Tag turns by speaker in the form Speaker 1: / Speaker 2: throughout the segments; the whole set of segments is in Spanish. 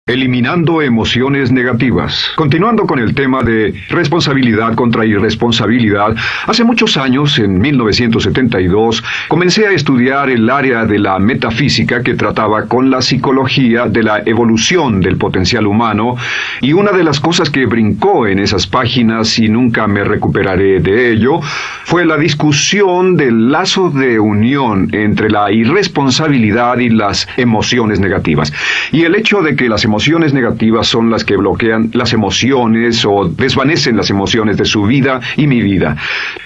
Speaker 1: Eliminando emociones negativas. Continuando con el tema de responsabilidad contra irresponsabilidad, hace muchos años, en 1972, comencé a estudiar el área de la metafísica que trataba con la psicología de la evolución del potencial humano, y una de las cosas que brincó en esas páginas, y nunca me recuperaré de ello, fue la discusión del lazo de unión entre la irresponsabilidad y las emociones negativas. Y el hecho de que las emociones negativas son las que bloquean las emociones o desvanecen las emociones de su vida y mi vida.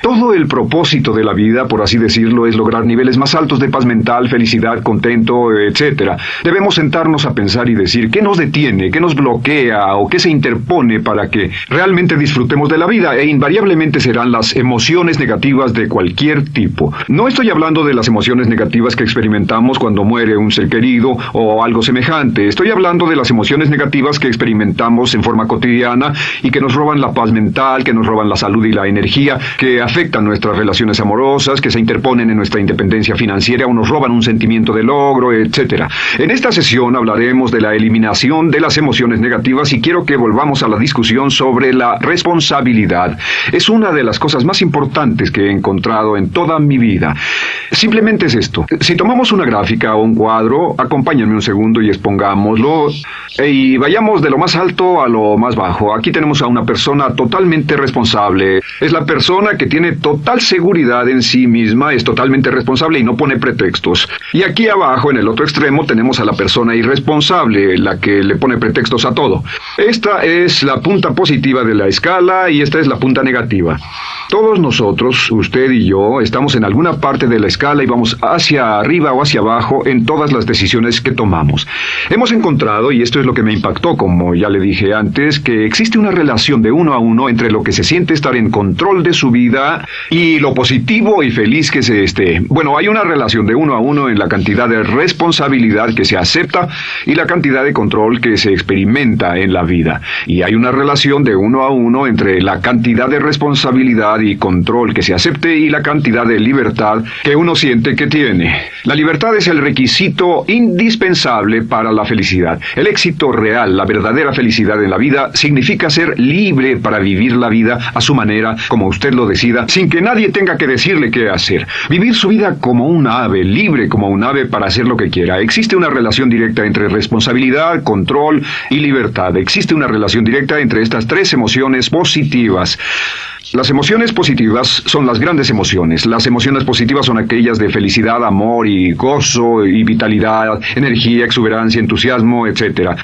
Speaker 1: Todo el propósito de la vida, por así decirlo, es lograr niveles más altos de paz mental, felicidad, contento, etc. Debemos sentarnos a pensar y decir qué nos detiene, qué nos bloquea o qué se interpone para que realmente disfrutemos de la vida, e invariablemente serán las emociones negativas de cualquier tipo. No estoy hablando de las emociones negativas que experimentamos cuando muere un ser querido o algo semejante. Estoy hablando de las emociones negativas que experimentamos en forma cotidiana y que nos roban la paz mental, que nos roban la salud y la energía, que afectan nuestras relaciones amorosas, que se interponen en nuestra independencia financiera o nos roban un sentimiento de logro, etc. En esta sesión hablaremos de la eliminación de las emociones negativas y quiero que volvamos a la discusión sobre la responsabilidad. Es una de las cosas más importantes que he encontrado en toda mi vida. Simplemente es esto. Si tomamos una gráfica o un cuadro, acompáñenme un segundo y expongámoslo. Y vayamos de lo más alto a lo más bajo. Aquí tenemos a una persona totalmente responsable. Es la persona que tiene total seguridad en sí misma, es totalmente responsable y no pone pretextos. Y aquí abajo, en el otro extremo, tenemos a la persona irresponsable, la que le pone pretextos a todo. Esta es la punta positiva de la escala y esta es la punta negativa. Todos nosotros, usted y yo, estamos en alguna parte de la escala y vamos hacia arriba o hacia abajo en todas las decisiones que tomamos. Hemos encontrado, y esto es lo que me impactó, como ya le dije antes, que existe una relación de uno a uno entre lo que se siente estar en control de su vida y lo positivo y feliz que se esté. Bueno, hay una relación de uno a uno en la cantidad de responsabilidad que se acepta y la cantidad de control que se experimenta en la vida. Y hay una relación de uno a uno entre la cantidad de responsabilidad y control que se acepte y la cantidad de libertad que uno siente que tiene. La libertad es el requisito indispensable para la felicidad. El éxito real, la verdadera felicidad en la vida, significa ser libre para vivir la vida a su manera, como usted lo decida, sin que nadie tenga que decirle qué hacer. Vivir su vida como un ave, libre como un ave para hacer lo que quiera. Existe una relación directa entre responsabilidad, control y libertad. Existe una relación directa entre estas tres emociones positivas. Las emociones positivas son las grandes emociones. Las emociones positivas son aquellas de felicidad, amor y gozo y vitalidad, energía, exuberancia, entusiasmo, etc.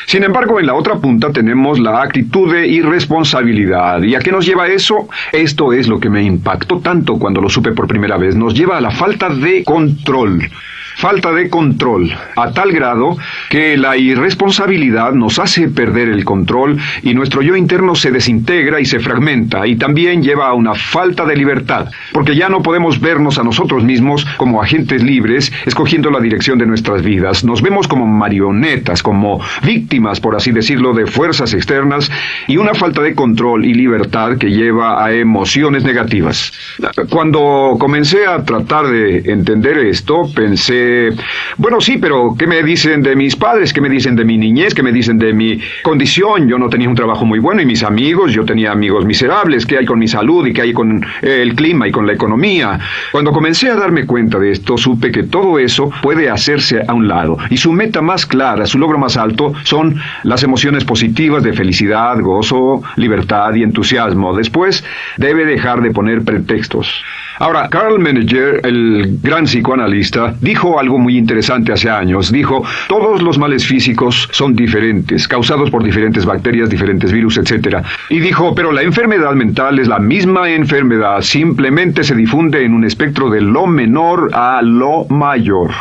Speaker 1: Sin embargo, en la otra punta tenemos la actitud de irresponsabilidad. ¿Y a qué nos lleva eso? Esto es lo que me impactó tanto cuando lo supe por primera vez. Nos lleva a la falta de control. Falta de control, a tal grado que la irresponsabilidad nos hace perder el control y nuestro yo interno se desintegra y se fragmenta, y también lleva a una falta de libertad, porque ya no podemos vernos a nosotros mismos como agentes libres, escogiendo la dirección de nuestras vidas. Nos vemos como marionetas, como víctimas, por así decirlo, de fuerzas externas, y una falta de control y libertad que lleva a emociones negativas. Cuando comencé a tratar de entender esto, pensé, bueno, sí, pero ¿qué me dicen de mis padres? ¿Qué me dicen de mi niñez? ¿Qué me dicen de mi condición? Yo no tenía un trabajo muy bueno y mis amigos, yo tenía amigos miserables. ¿Qué hay con mi salud y qué hay con el clima y con la economía? Cuando comencé a darme cuenta de esto, supe que todo eso puede hacerse a un lado. Y su meta más clara, su logro más alto, son las emociones positivas de felicidad, gozo, libertad y entusiasmo. Después, debe dejar de poner pretextos. Ahora, Carl Menninger, el gran psicoanalista, dijo algo muy interesante hace años. Dijo, todos los males físicos son diferentes, causados por diferentes bacterias, diferentes virus, etc. Y dijo, pero la enfermedad mental es la misma enfermedad, simplemente se difunde en un espectro de lo menor a lo mayor.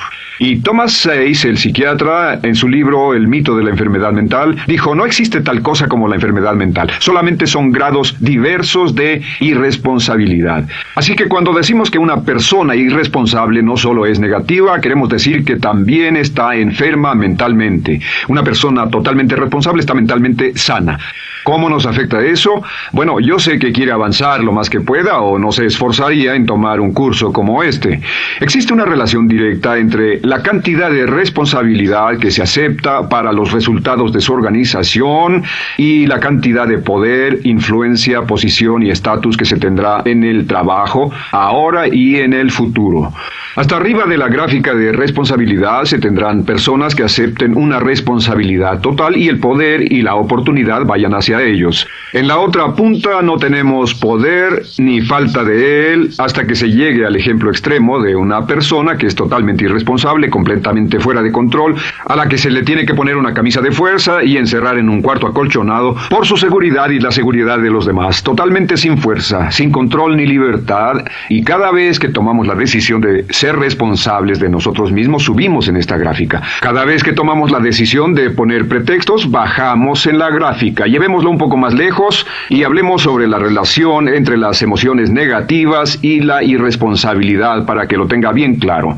Speaker 1: Y Thomas Sayce, el psiquiatra, en su libro El mito de la enfermedad mental, dijo, no existe tal cosa como la enfermedad mental, solamente son grados diversos de irresponsabilidad. Así que cuando decimos que una persona irresponsable no solo es negativa, queremos decir que también está enferma mentalmente. Una persona totalmente responsable está mentalmente sana. ¿Cómo nos afecta eso? Bueno, yo sé que quiere avanzar lo más que pueda o no se esforzaría en tomar un curso como este. Existe una relación directa entre la cantidad de responsabilidad que se acepta para los resultados de su organización y la cantidad de poder, influencia, posición y estatus que se tendrá en el trabajo ahora y en el futuro. Hasta arriba de la gráfica de responsabilidad se tendrán personas que acepten una responsabilidad total y el poder y la oportunidad vayan hacia ellos. En la otra punta no tenemos poder ni falta de él hasta que se llegue al ejemplo extremo de una persona que es totalmente irresponsable, completamente fuera de control, a la que se le tiene que poner una camisa de fuerza y encerrar en un cuarto acolchonado por su seguridad y la seguridad de los demás, totalmente sin fuerza, sin control ni libertad, y cada vez que tomamos la decisión de ser responsables de nosotros mismos, subimos en esta gráfica. Cada vez que tomamos la decisión de poner pretextos, bajamos en la gráfica. Llevémoslo un poco más lejos y hablemos sobre la relación entre las emociones negativas y la irresponsabilidad para que lo tenga bien claro.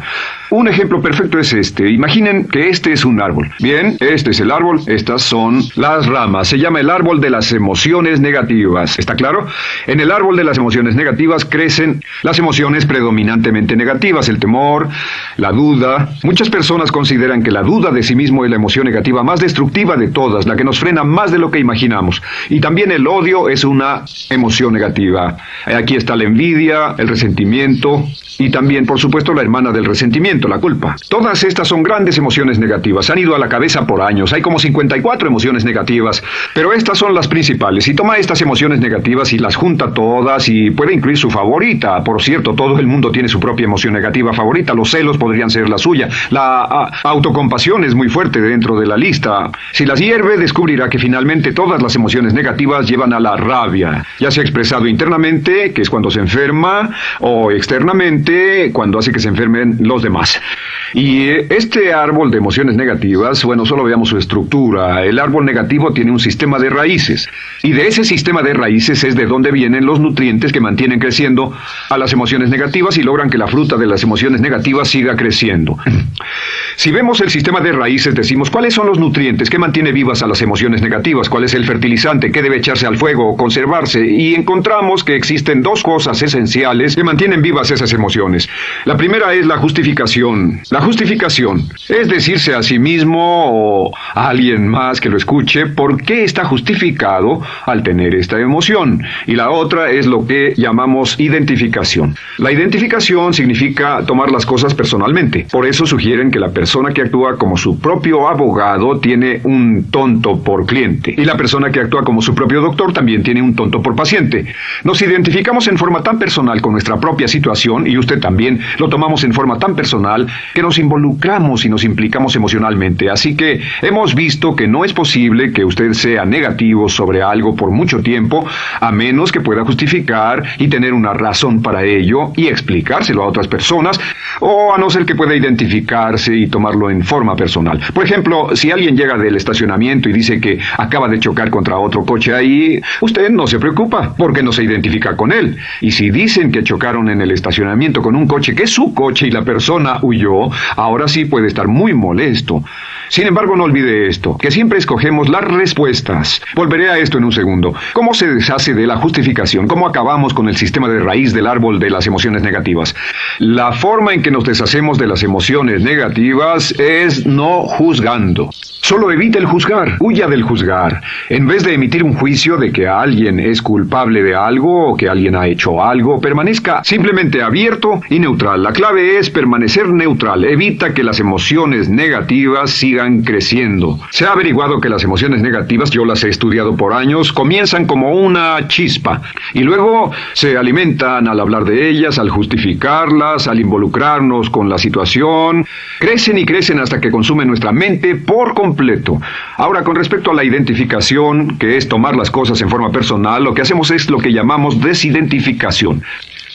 Speaker 1: Un ejemplo perfecto es este. Imaginen que este es un árbol. Bien, este es el árbol, estas son las ramas. Se llama el árbol de las emociones negativas. ¿Está claro? En el árbol de las emociones negativas crecen las emociones predominantemente negativas, el temor, la duda. Muchas personas consideran que la duda de sí mismo es la emoción negativa más destructiva de todas, la que nos frena más de lo que imaginamos. Y también el odio es una emoción negativa. Aquí está la envidia, el resentimiento y también, por supuesto, la hermana del resentimiento, la culpa. Todas estas son grandes emociones negativas. Han ido a la cabeza por años. Hay como 54 emociones negativas, pero estas son las principales. Y toma estas emociones negativas y las junta todas y puede incluir su favorita. Por cierto, todo el mundo tiene su propia emoción negativa favorita. Los celos podrían ser la suya. La autocompasión es muy fuerte dentro de la lista. Si las hierve, descubrirá que finalmente todas las emociones negativas llevan a la rabia. Ya sea expresado internamente, que es cuando se enferma, o externamente, cuando hace que se enfermen los demás. Y este árbol de emociones negativas, bueno, solo veamos su estructura. El árbol negativo tiene un sistema de raíces. Y de ese sistema de raíces es de donde vienen los nutrientes que mantienen creciendo a las emociones negativas y logran que la fruta de las emociones negativas siga creciendo. Si vemos el sistema de raíces, decimos, ¿cuáles son los nutrientes que mantiene vivas a las emociones negativas? ¿Cuál es el fertilizante? ¿Qué debe echarse al fuego o conservarse? Y encontramos que existen dos cosas esenciales que mantienen vivas esas emociones. La primera es la justificación. La justificación es decirse a sí mismo o a alguien más que lo escuche por qué está justificado al tener esta emoción. Y la otra es lo que llamamos identificación. La identificación significa tomar las cosas personalmente. Por eso sugieren que la persona que actúa como su propio abogado tiene un tonto por cliente. Y la persona que actúa como su propio doctor también tiene un tonto por paciente. Nos identificamos en forma tan personal con nuestra propia situación, y usted también lo tomamos en forma tan personal, que nos involucramos y nos implicamos emocionalmente. Así que hemos visto que no es posible que usted sea negativo sobre algo por mucho tiempo, a menos que pueda justificar y tener una razón para ello y explicárselo a otras personas, o a no ser que pueda identificarse y tomarlo en forma personal. Por ejemplo, si alguien llega del estacionamiento y dice que acaba de chocar contra otro coche ahí, usted no se preocupa, porque no se identifica con él. Y si dicen que chocaron en el estacionamiento con un coche que es su coche y la persona huyó, ahora sí puede estar muy molesto. Sin embargo, no olvide esto, que siempre escogemos las respuestas. Volveré a esto en un segundo. ¿Cómo se deshace de la justificación? ¿Cómo acabamos con el sistema de raíz del árbol de las emociones negativas? La forma en que nos deshacemos de las emociones negativas es no juzgando. Solo evite el juzgar, huya del juzgar. En vez de emitir un juicio de que alguien es culpable de algo o que alguien ha hecho algo, permanezca simplemente abierto y neutral. La clave es permanecer neutral. Evita que las emociones negativas sigan creciendo. Se ha averiguado que las emociones negativas, yo las he estudiado por años, comienzan como una chispa y luego se alimentan al hablar de ellas, al justificarlas, al involucrarnos con la situación. Crecen y crecen hasta que consumen nuestra mente por completo. Ahora, con respecto a la identificación, que es tomar las cosas en forma personal, lo que hacemos es lo que llamamos desidentificación.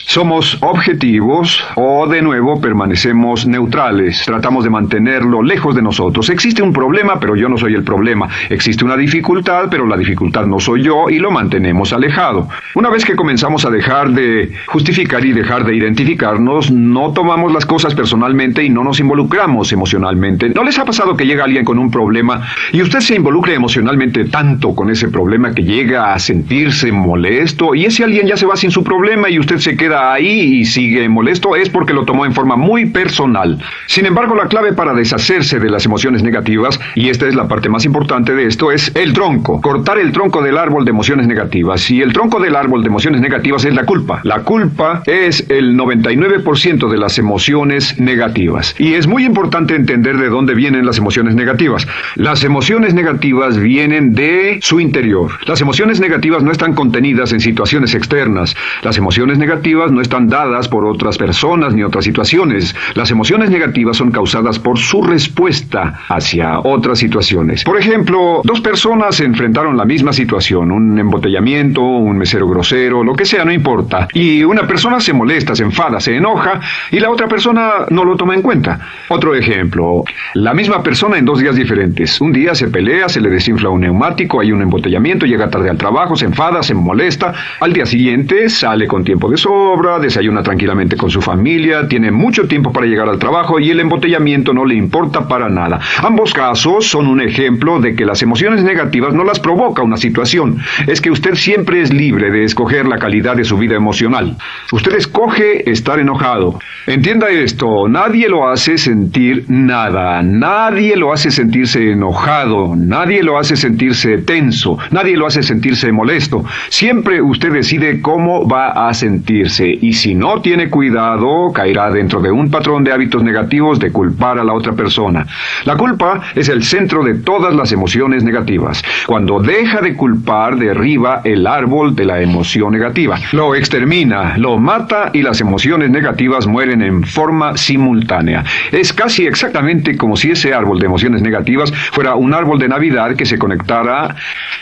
Speaker 1: Somos objetivos o, de nuevo, permanecemos neutrales. Tratamos de mantenerlo lejos de nosotros. Existe un problema, pero yo no soy el problema. Existe una dificultad, pero la dificultad no soy yo, y lo mantenemos alejado. Una vez que comenzamos a dejar de justificar y dejar de identificarnos, no tomamos las cosas personalmente y no nos involucramos emocionalmente. ¿No les ha pasado que llega alguien con un problema y usted se involucra emocionalmente tanto con ese problema que llega a sentirse molesto, y ese alguien ya se va sin su problema y usted se queda ahí y sigue molesto? Es porque lo tomó en forma muy personal. Sin embargo, la clave para deshacerse de las emociones negativas, y esta es la parte más importante de esto, es el tronco. Cortar el tronco del árbol de emociones negativas. Y el tronco del árbol de emociones negativas es la culpa. La culpa es el 99% de las emociones negativas. Y es muy importante entender de dónde vienen las emociones negativas. Las emociones negativas vienen de su interior. Las emociones negativas no están contenidas en situaciones externas. Las emociones negativas no están dadas por otras personas ni otras situaciones. Las emociones negativas son causadas por su respuesta hacia otras situaciones. Por ejemplo, dos personas enfrentaron la misma situación, un embotellamiento, un mesero grosero, lo que sea, no importa. Y una persona se molesta, se enfada, se enoja, y la otra persona no lo toma en cuenta. Otro ejemplo, la misma persona en 2 días diferentes. Un día se pelea, se le desinfla un neumático, hay un embotellamiento, llega tarde al trabajo, se enfada, se molesta. Al día siguiente sale con tiempo de sobra, desayuna tranquilamente con su familia, tiene mucho tiempo para llegar al trabajo y el embotellamiento no le importa para nada. Ambos casos son un ejemplo de que las emociones negativas no las provoca una situación. Es que usted siempre es libre de escoger la calidad de su vida emocional. Usted escoge estar enojado. Entienda esto, nadie lo hace sentir nada, nadie lo hace sentirse enojado, nadie lo hace sentirse tenso, nadie lo hace sentirse molesto. Siempre usted decide cómo va a sentirse, y si no tiene cuidado, caerá dentro de un patrón de hábitos negativos de culpar a la otra persona. La culpa es el centro de todas las emociones negativas. Cuando deja de culpar, derriba el árbol de la emoción negativa. Lo extermina, lo mata, y las emociones negativas mueren en forma simultánea. Es casi exactamente como si ese árbol de emociones negativas fuera un árbol de Navidad que se conectara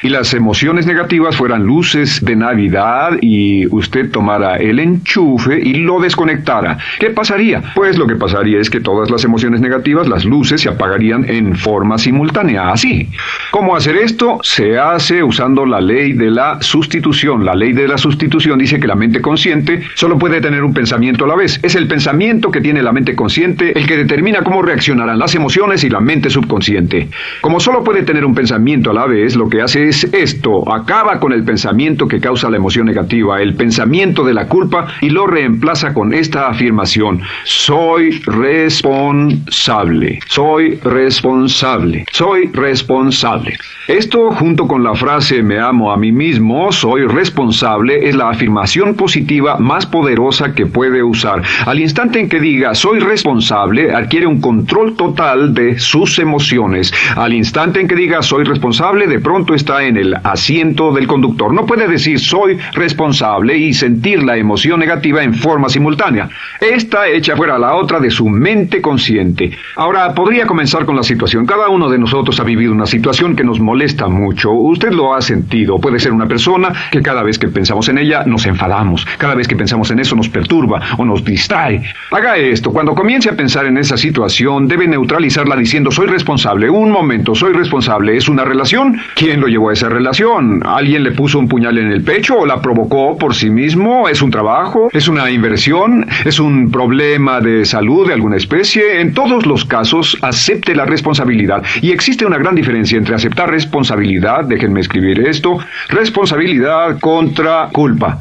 Speaker 1: y las emociones negativas fueran luces de Navidad y usted tomara el enchufe y lo desconectara. ¿Qué pasaría? Pues lo que pasaría es que todas las emociones negativas, las luces, se apagarían en forma simultánea, así. ¿Cómo hacer esto? Se hace usando la ley de la sustitución. La ley de la sustitución dice que la mente consciente solo puede tener un pensamiento a la vez. Es el pensamiento que tiene la mente consciente el que determina cómo reaccionarán las emociones y la mente subconsciente. Como solo puede tener un pensamiento a la vez, lo que hace es esto: acaba con el pensamiento que causa la emoción negativa, el pensamiento de la culpa, y lo reemplaza con esta afirmación: soy responsable, soy responsable, soy responsable. Esto, junto con la frase me amo a mí mismo, soy responsable, es la afirmación positiva más poderosa que puede usar. Al instante en que diga soy responsable, adquiere un control total de sus emociones. Al instante en que diga soy responsable, de pronto está en el asiento del conductor. No puede decir soy responsable y sentir la emoción negativa en forma simultánea. Esta echa fuera la otra de su mente consciente. Ahora, podría comenzar con la situación. Cada uno de nosotros ha vivido una situación que nos molesta mucho. Usted lo ha sentido. Puede ser una persona que cada vez que pensamos en ella nos enfadamos. Cada vez que pensamos en eso nos perturba o nos distrae. Haga esto. Cuando comience a pensar en esa situación, debe neutralizarla diciendo soy responsable. Un momento, soy responsable. ¿Es una relación? ¿Quién lo llevó a esa relación? ¿Alguien le puso un puñal en el pecho o la provocó por sí mismo? ¿Es un trabajo? ¿Es una inversión? ¿Es un problema de salud de alguna especie? En todos los casos, acepte la responsabilidad. Y existe una gran diferencia entre aceptar responsabilidad, déjenme escribir esto, responsabilidad contra culpa.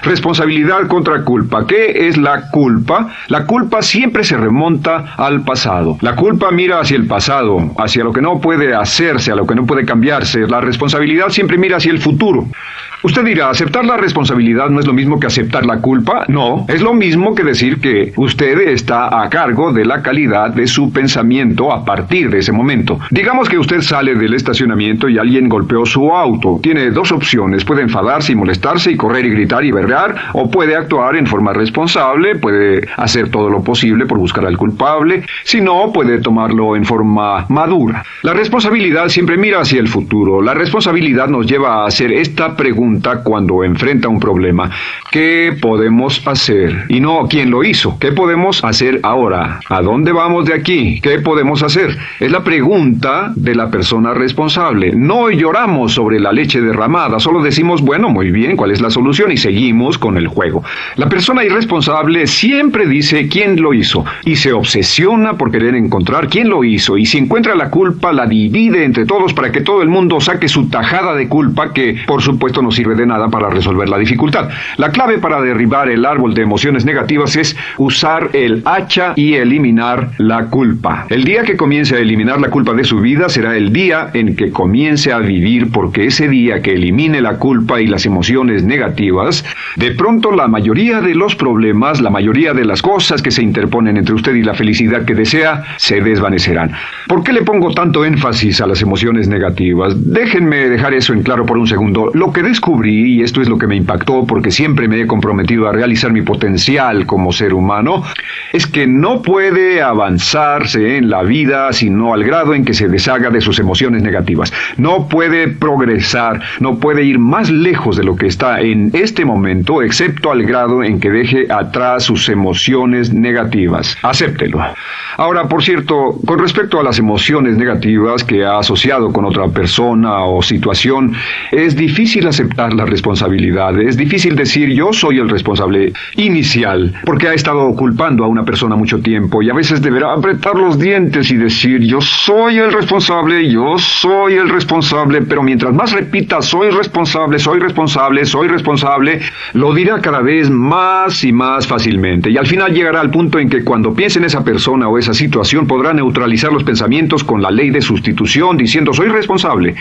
Speaker 1: Responsabilidad contra culpa. ¿Qué es la culpa? La culpa siempre se remonta al pasado. La culpa mira hacia el pasado, hacia lo que no puede hacerse, a lo que no puede cambiarse. La responsabilidad siempre mira hacia el futuro. Usted dirá, ¿aceptar la responsabilidad no es lo mismo que aceptar la culpa? No, es lo mismo que decir que usted está a cargo de la calidad de su pensamiento a partir de ese momento. Digamos que usted sale del estacionamiento y alguien golpeó su auto. Tiene dos opciones: puede enfadarse y molestarse y correr y gritar y berrear, o puede actuar en forma responsable, puede hacer todo lo posible por buscar al culpable. Si no, puede tomarlo en forma madura. La responsabilidad siempre mira hacia el futuro. La responsabilidad nos lleva a hacer esta pregunta: pregunta cuando enfrenta un problema: ¿qué podemos hacer? Y no ¿quién lo hizo? ¿Qué podemos hacer ahora? ¿A dónde vamos de aquí? ¿Qué podemos hacer? Es la pregunta de la persona responsable. No lloramos sobre la leche derramada, solo decimos, bueno, muy bien, ¿cuál es la solución? Y seguimos con el juego. La persona irresponsable siempre dice quién lo hizo y se obsesiona por querer encontrar quién lo hizo, y si encuentra la culpa la divide entre todos para que todo el mundo saque su tajada de culpa, que por supuesto no sirve de nada para resolver la dificultad. La clave para derribar el árbol de emociones negativas es usar el hacha y eliminar la culpa. El día que comience a eliminar la culpa de su vida será el día en que comience a vivir, porque ese día que elimine la culpa y las emociones negativas, de pronto la mayoría de los problemas, la mayoría de las cosas que se interponen entre usted y la felicidad que desea, se desvanecerán. ¿Por qué le pongo tanto énfasis a las emociones negativas? Déjenme dejar eso en claro por un segundo. Lo que descubrí, y esto es lo que me impactó porque siempre me he comprometido a realizar mi potencial como ser humano, es que no puede avanzarse en la vida sino al grado en que se deshaga de sus emociones negativas. No puede progresar, no puede ir más lejos de lo que está en este momento, excepto al grado en que deje atrás sus emociones negativas. Acéptelo. Ahora, por cierto, con respecto a las emociones negativas que ha asociado con otra persona o situación, es difícil aceptar la responsabilidad. Es difícil decir yo soy el responsable inicial, porque ha estado culpando a una persona mucho tiempo, y a veces deberá apretar los dientes y decir yo soy el responsable, pero mientras más repita soy responsable, lo dirá cada vez más y más fácilmente, y al final llegará al punto en que cuando piense en esa persona o esa situación podrá neutralizar los pensamientos con la ley de sustitución diciendo soy responsable.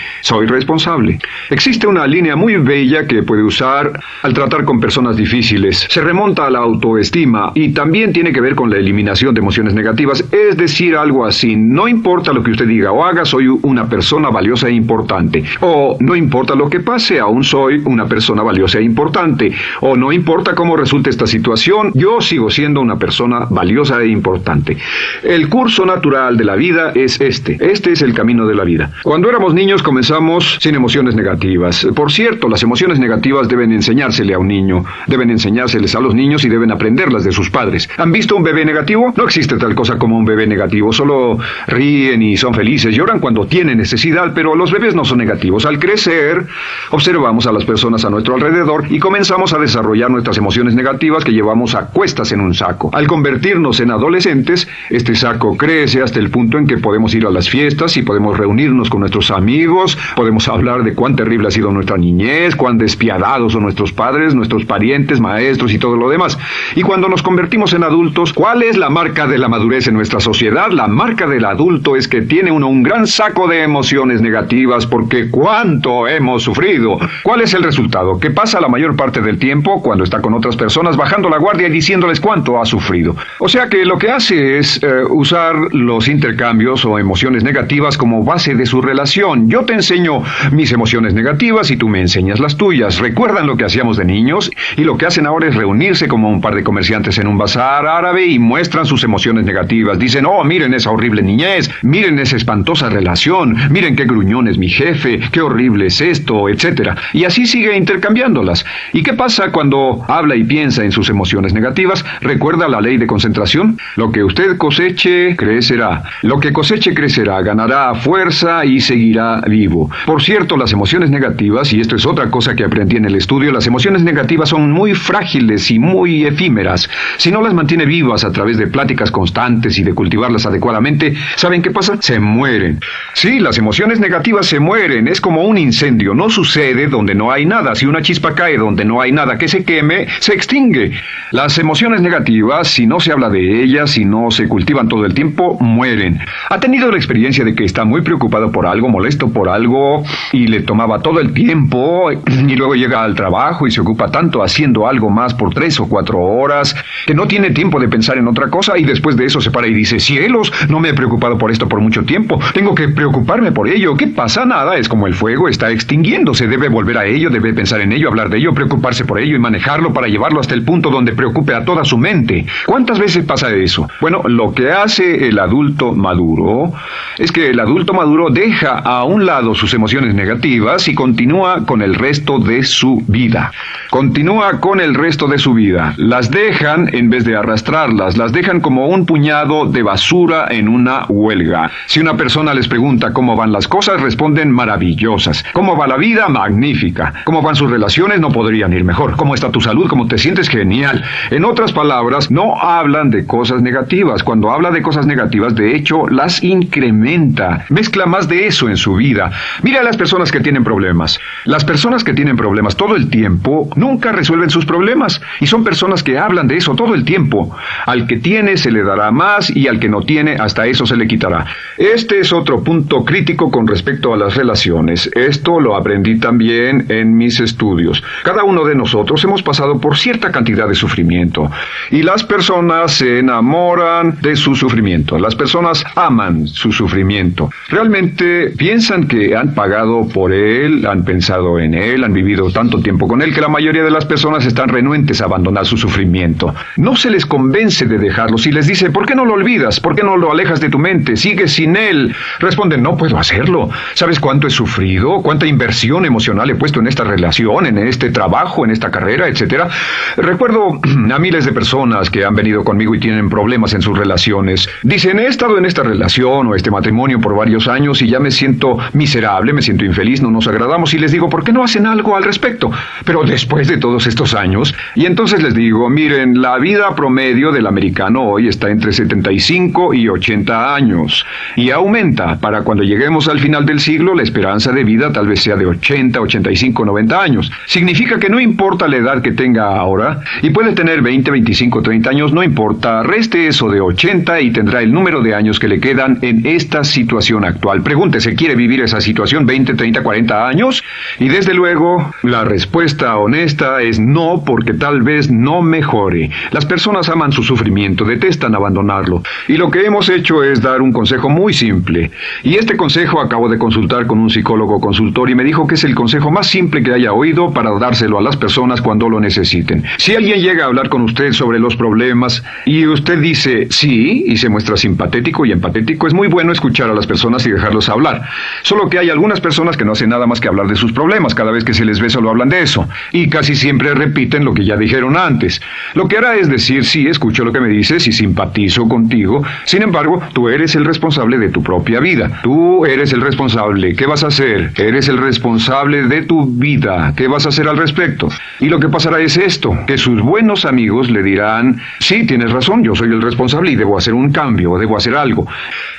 Speaker 1: Existe una línea muy bella que puede usar al tratar con personas difíciles. Se remonta a la autoestima y también tiene que ver con la eliminación de emociones negativas, es decir, algo así: no importa lo que usted diga o haga, soy una persona valiosa e importante. O no importa lo que pase, aún soy una persona valiosa e importante. O no importa cómo resulte esta situación, yo sigo siendo una persona valiosa e importante. El curso natural de la vida es este es el camino de la vida. Cuando éramos niños comenzamos sin emociones negativas. Por cierto, las emociones negativas deben enseñársele a un niño, deben enseñárseles a los niños y deben aprenderlas de sus padres. ¿Han visto un bebé negativo? No existe tal cosa como un bebé negativo, solo ríen y son felices, lloran cuando tienen necesidad, pero los bebés no son negativos. Al crecer, observamos a las personas a nuestro alrededor y comenzamos a desarrollar nuestras emociones negativas que llevamos a cuestas en un saco. Al convertirnos en adolescentes, este saco crece hasta el punto en que podemos ir a las fiestas y podemos reunirnos con nuestros amigos, podemos hablar de cuán terrible ha sido nuestra niñez, cuán despiadados son nuestros padres, nuestros parientes, maestros y todo lo demás. Y cuando nos convertimos en adultos, ¿cuál es la marca de la madurez en nuestra sociedad? La marca del adulto es que tiene uno un gran saco de emociones negativas, porque ¿cuánto hemos sufrido? ¿Cuál es el resultado? Que pasa la mayor parte del tiempo, cuando está con otras personas, bajando la guardia y diciéndoles cuánto ha sufrido. O sea que lo que hace es usar los intercambios o emociones negativas como base de su relación. Yo te enseño mis emociones negativas y tú me enseñas las tuyas. ¿Recuerdan lo que hacíamos de niños? Y lo que hacen ahora es reunirse como un par de comerciantes en un bazar árabe y muestran sus emociones negativas. Dicen, oh, miren esa horrible niñez, miren esa espantosa relación, miren qué gruñón es mi jefe, qué horrible es esto, etcétera. Y así sigue intercambiándolas. ¿Y qué pasa cuando habla y piensa en sus emociones negativas? ¿Recuerda la ley de concentración? Lo que usted coseche, crecerá. Lo que coseche, crecerá, ganará fuerza y seguirá vivo. Por cierto, las emociones negativas, y esto es otra cosa que aprendí en el estudio, las emociones negativas son muy frágiles y muy efímeras. Si no las mantiene vivas a través de pláticas constantes y de cultivarlas adecuadamente, ¿saben qué pasa? Se mueren. Sí, las emociones negativas se mueren. Es como un incendio. No sucede donde no hay nada. Si una chispa cae donde no hay nada que se queme, se extingue. Las emociones negativas, si no se habla de ellas, si no se cultivan todo el tiempo, mueren. ¿Ha tenido la experiencia de que está muy preocupado por algo, molesto por algo, y le tomaba todo el tiempo, y luego llega al trabajo y se ocupa tanto haciendo algo más por 3 o 4 horas, que no tiene tiempo de pensar en otra cosa, y después de eso se para y dice, cielos, no me he preocupado por esto por mucho tiempo, tengo que preocuparme por ello? ¿Qué pasa? Nada, es como el fuego, está extinguiéndose, debe volver a ello, debe pensar en ello, hablar de ello, preocuparse por ello y manejarlo para llevarlo hasta el punto donde preocupe a toda su mente. ¿Cuántas veces pasa eso? Bueno, lo que hace el adulto maduro es que el adulto maduro deja a un lado sus emociones negativas y continúa con el resto resto de su vida. Continúa con el resto de su vida. Las dejan en vez de arrastrarlas, las dejan como un puñado de basura en una huelga. Si una persona les pregunta cómo van las cosas, responden maravillosas. ¿Cómo va la vida? Magnífica. ¿Cómo van sus relaciones? No podrían ir mejor. ¿Cómo está tu salud? ¿Cómo te sientes? Genial. En otras palabras, no hablan de cosas negativas. Cuando habla de cosas negativas, de hecho, las incrementa. Mezcla más de eso en su vida. Mira a las personas que tienen problemas. Las personas que tienen problemas todo el tiempo nunca resuelven sus problemas. Y son personas que hablan de eso todo el tiempo. Al que tiene se le dará más y al que no tiene hasta eso se le quitará. Este es otro punto crítico con respecto a las relaciones. Esto lo aprendí también en mis estudios. Cada uno de nosotros hemos pasado por cierta cantidad de sufrimiento. Y las personas se enamoran de su sufrimiento. Las personas aman su sufrimiento. Realmente piensan que han pagado por él, han pensado en él, han vivido tanto tiempo con él que la mayoría de las personas están renuentes a abandonar su sufrimiento. No se les convence de dejarlo. Si les dice, ¿por qué no lo olvidas? ¿Por qué no lo alejas de tu mente? ¿Sigues sin él? Responden, no puedo hacerlo. ¿Sabes cuánto he sufrido? ¿Cuánta inversión emocional he puesto en esta relación, en este trabajo, en esta carrera, etcétera? Recuerdo a miles de personas que han venido conmigo y tienen problemas en sus relaciones. Dicen, he estado en esta relación o este matrimonio por varios años y ya me siento miserable, me siento infeliz, no nos agradamos, y les digo, ¿por qué no hacen algo al respecto? Pero después de todos estos años, y entonces les digo, miren, la vida promedio del americano hoy está entre 75 y 80 años, y aumenta. Para cuando lleguemos al final del siglo, la esperanza de vida tal vez sea de 80, 85, 90 años. Significa que no importa la edad que tenga ahora, y puede tener 20, 25, 30 años, no importa, reste eso de 80 y tendrá el número de años que le quedan en esta situación actual. Pregúntese, ¿quiere vivir esa situación 20, 30, 40 años? Y desde luego, la respuesta honesta es no, porque tal vez no mejore. Las personas aman su sufrimiento, detestan abandonarlo. Y lo que hemos hecho es dar un consejo muy simple. Y este consejo acabo de consultar con un psicólogo consultor y me dijo que es el consejo más simple que haya oído para dárselo a las personas cuando lo necesiten. Si alguien llega a hablar con usted sobre los problemas y usted dice sí y se muestra simpatético y empatético, es muy bueno escuchar a las personas y dejarlos hablar. Solo que hay algunas personas que no hacen nada más que hablar de sus problemas. Cada vez que se les ve solo hablan de eso. Y casi siempre repiten lo que ya dijeron antes. Lo que hará es decir, sí, escucho lo que me dices y simpatizo contigo. Sin embargo, tú eres el responsable de tu propia vida. Tú eres el responsable. ¿Qué vas a hacer? Eres el responsable de tu vida. ¿Qué vas a hacer al respecto? Y lo que pasará es esto, que sus buenos amigos le dirán, sí, tienes razón, yo soy el responsable y debo hacer un cambio, debo hacer algo.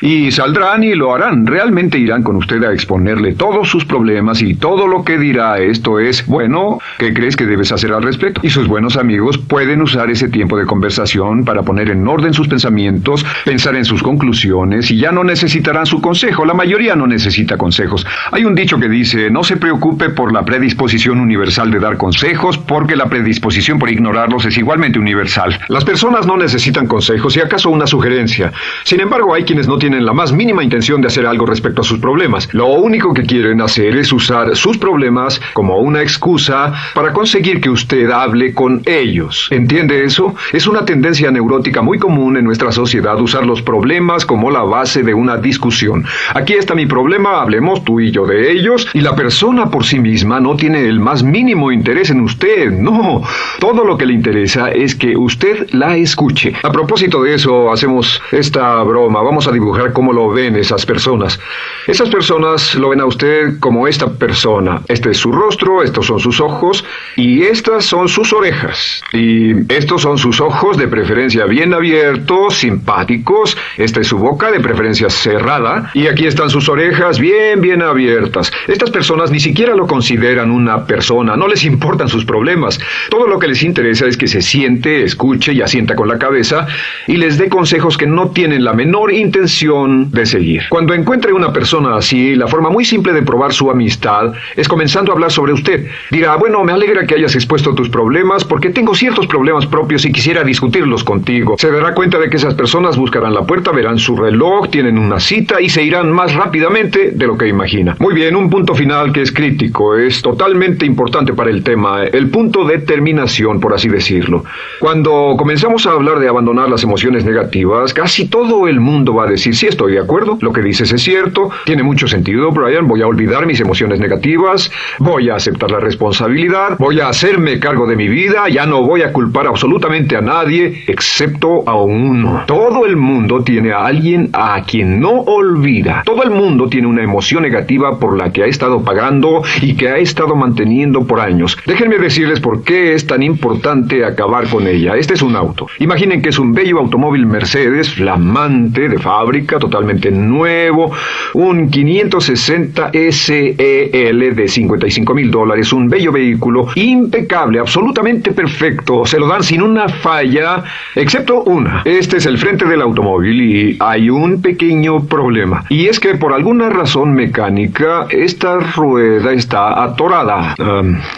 Speaker 1: Y saldrán y lo harán. Realmente irán con usted a exponerle todos sus problemas y todo lo que dirá esto es, bueno, ¿qué crees que debes hacer al respecto? Y sus buenos amigos pueden usar ese tiempo de conversación para poner en orden sus pensamientos, pensar en sus conclusiones y ya no necesitarán su consejo. La mayoría no necesita consejos. Hay un dicho que dice, no se preocupe por la predisposición universal de dar consejos, porque la predisposición por ignorarlos es igualmente universal. Las personas no necesitan consejos, si acaso una sugerencia. Sin embargo, hay quienes no tienen la más mínima intención de hacer algo respecto a sus problemas. Lo único que quieren hacer es usar sus problemas como una excusa para conseguir que usted hable con ellos. ¿Entiende eso? Es una tendencia neurótica muy común en nuestra sociedad usar los problemas como la base de una discusión. Aquí está mi problema, hablemos tú y yo de ellos, y la persona por sí misma no tiene el más mínimo interés en usted. No, todo lo que le interesa es que usted la escuche. A propósito de eso, hacemos esta broma. Vamos a dibujar cómo lo ven esas personas. Esas personas lo ven a usted como esta persona. Este es su rostro, estos son sus ojos, y estas son sus orejas. Y estos son sus ojos, de preferencia bien abiertos, simpáticos. Esta es su boca, de preferencia cerrada. Y aquí están sus orejas, bien abiertas. Estas personas ni siquiera lo consideran una persona, no les importan sus problemas. Todo lo que les interesa es que se siente, escuche y asienta con la cabeza y les dé consejos que no tienen la menor intención de seguir. Cuando encuentre una persona así, la forma muy simple de probar su amistad es comenzando a hablar sobre usted. Dirá, bueno, me alegra que hayas expuesto tus problemas porque tengo ciertos problemas propios y quisiera discutirlos contigo. Se dará cuenta de que esas personas buscarán la puerta, verán su reloj, tienen una cita y se irán más rápidamente de lo que imagina. Muy bien, un punto final que es crítico, es totalmente importante para el tema, el punto de terminación, por así decirlo. Cuando comenzamos a hablar de abandonar las emociones negativas, casi todo el mundo va a decir, sí, estoy de acuerdo, lo que dices es cierto, tiene mucho sentido, Brian, voy a olvidar mis emociones negativas, voy a aceptar la responsabilidad, voy a hacerme cargo de mi vida, ya no voy a culpar absolutamente a nadie, excepto a uno. Todo el mundo tiene a alguien a quien no olvida. Todo el mundo tiene una emoción negativa por la que ha estado pagando y que ha estado manteniendo por años. Déjenme decirles por qué es tan importante acabar con ella. Este es un auto. Imaginen que es un bello automóvil Mercedes, flamante, de fábrica, totalmente nuevo, un 560 SEL de $55,000, un bello vehículo, impecable, absolutamente perfecto. Se lo dan sin una falla, excepto una. Este es el frente del automóvil y hay un pequeño problema. Y es que por alguna razón mecánica, esta rueda está atorada.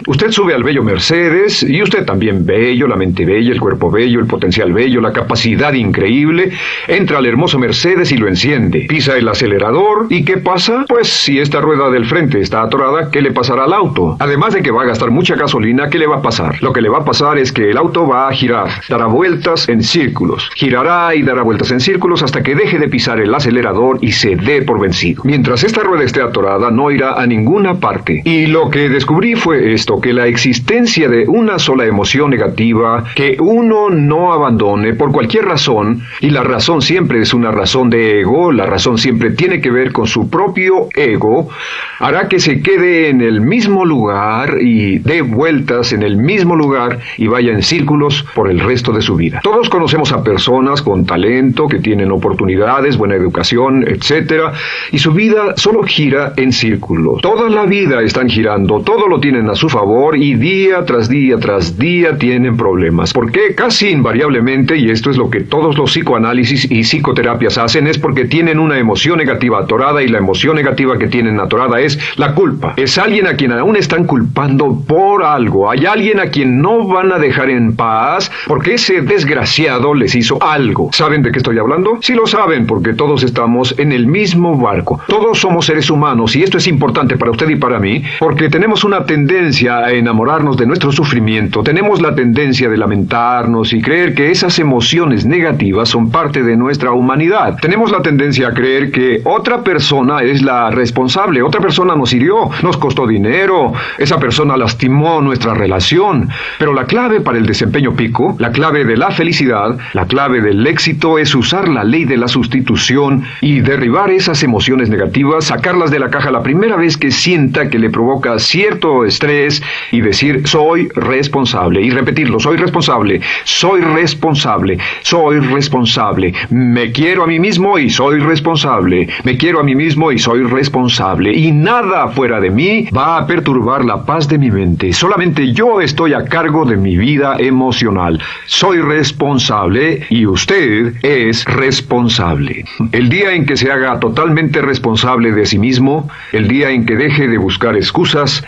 Speaker 1: Usted sube al bello Mercedes y usted también bello, la mente bella, el cuerpo bello, el potencial bello, la capacidad increíble. Entra al hermoso Mercedes y lo enciende. Pisa el acelerador y ¿qué pasa? Pues si esta rueda del frente está atorada, ¿qué le pasará al auto? Además de que va a gastar mucha gasolina, ¿qué le va a pasar? Lo que le va a pasar es que el auto va a girar, dará vueltas en círculos. Girará y dará vueltas en círculos hasta que deje de pisar el acelerador y se dé por vencido. Mientras esta rueda esté atorada, no irá a ninguna parte. Y lo que descubrí fue esto, que la existencia de una sola emoción negativa que uno no abandone por cualquier razón, y la razón siempre es una razón de ego, la razón siempre tiene que ver con su propio ego, hará que se quede en el mismo lugar y dé vueltas en el mismo lugar y vaya en círculos por el resto de su vida. Todos conocemos a personas con talento, que tienen oportunidades, buena educación, etcétera, y su vida solo gira en círculos. Toda la vida están girando, todo lo tienen a su favor y día tras día tras día tienen problemas. ¿Por qué? Casi invariablemente, y esto es lo que todos los psicoanálisis y psicoterapias hacen, es porque tienen una emoción negativa atorada y la emoción negativa que tienen atorada es la culpa. Es alguien a quien aún están culpando por algo. Hay alguien a quien no van a dejar en paz porque ese desgraciado les hizo algo. ¿Saben de qué estoy hablando? Sí lo saben, porque todos estamos en el mismo barco. Todos somos seres humanos y esto es importante para usted y para mí porque tenemos una tendencia a enamorarnos de nuestro sufrimiento. Tenemos la tendencia de lamentarnos y creer que esas emociones negativas son parte de nuestra humanidad. Tenemos la tendencia a creer que otra persona es la responsable. Otra persona nos hirió, nos costó dinero, esa persona lastimó nuestra relación. Pero la clave para el desempeño pico, la clave de la felicidad, la clave del éxito es usar la ley de la sustitución y derribar esas emociones negativas, sacarlas de la caja la primera vez que sienta que le provoca cierto estrés y decir soy responsable y repetirlo, soy responsable, soy responsable, soy responsable, me quiero a mí mismo y soy responsable, me quiero a mí mismo y soy responsable y nada fuera de mí va a perturbar la paz de mi mente. Solamente yo estoy a cargo de mi vida emocional. Soy responsable y usted es responsable. El día en que se haga totalmente responsable de sí mismo, el día en que deje de buscar excusas,